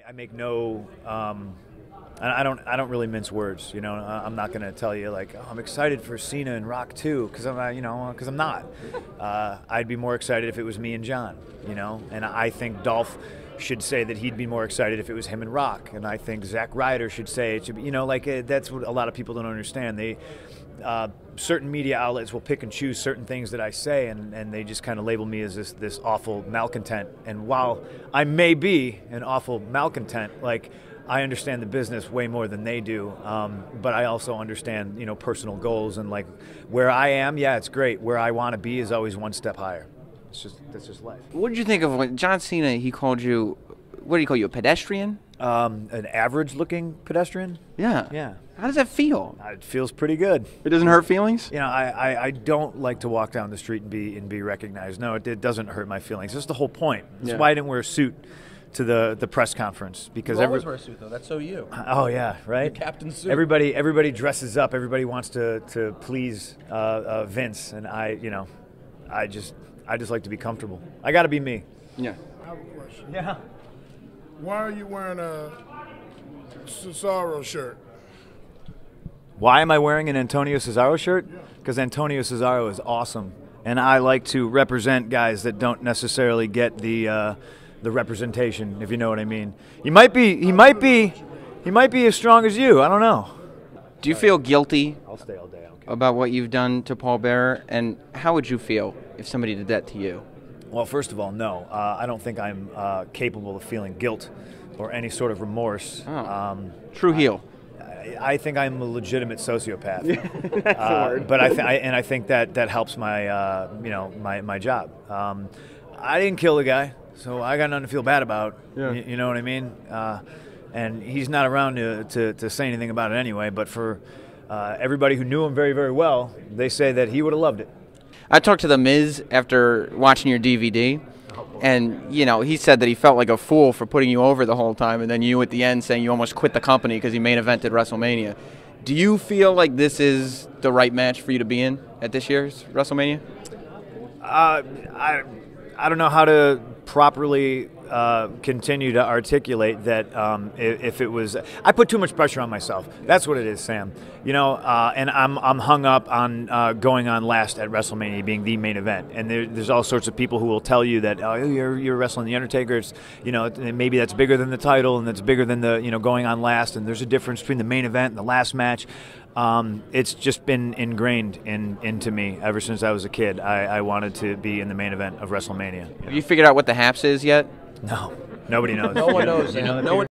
I make no. I don't really mince words. You know, I'm not going to tell you like, oh, I'm excited for Cena and Rock too, because I'm not. I'd be more excited if it was me and John. You know, and I think Dolph should say that he'd be more excited if it was him and Rock, and I think Zack Ryder should say it should be. You know, like that's what a lot of people don't understand. Certain media outlets will pick and choose certain things that I say, and they just kind of label me as this awful malcontent. And while I may be an awful malcontent, like, I understand the business way more than they do, but I also understand, personal goals, and like where I am, yeah, it's great. Where I want to be is always one step higher. That's just life. What did you think of when John Cena, he called you, what did he call you, a pedestrian? An average-looking pedestrian? Yeah. Yeah. How does that feel? It feels pretty good. It doesn't hurt feelings? I don't like to walk down the street and be recognized. No, it doesn't hurt my feelings. That's the whole point. That's why I didn't wear a suit to the press conce, because you always wear a suit, though. That's so you. Oh yeah, right. Your captain suit. Everybody dresses up. Everybody wants to please Vince, and I just like to be comfortable. I got to be me. Yeah. I have a question. Yeah. Why are you wearing a Cesaro shirt? Why am I wearing an Antonio Cesaro shirt? Because Antonio Cesaro is awesome, and I like to represent guys that don't necessarily get the representation, if you know what I mean. He might be as strong as you. I don't know. Do you feel guilty I'll stay all day. Okay. about what you've done to Paul Bearer, and how would you feel if somebody did that to you? Well, first of all, no. I don't think I'm capable of feeling guilt or any sort of remorse. Oh. True heel. I think I'm a legitimate sociopath. That's the word. But I think that helps my my job. I didn't kill the guy, so I got nothing to feel bad about. Yeah. You know what I mean? And he's not around to say anything about it anyway. But for everybody who knew him very, very well, they say that he would have loved it. I talked to The Miz after watching your DVD, and, he said that he felt like a fool for putting you over the whole time, and then you at the end saying you almost quit the company because you main evented WrestleMania. Do you feel like this is the right match for you to be in at this year's WrestleMania? I don't know how to properly continue to articulate that. If it was, I put too much pressure on myself. That's what it is, Sam. And I'm hung up on going on last at WrestleMania being the main event. And there's all sorts of people who will tell you that you're wrestling the Undertaker. It's, maybe that's bigger than the title, and that's bigger than the going on last. And there's a difference between the main event and the last match. It's just been ingrained into me ever since I was a kid. I wanted to be in the main event of WrestleMania. Have you figured out what the Haps is yet? No, nobody knows. No one knows. No one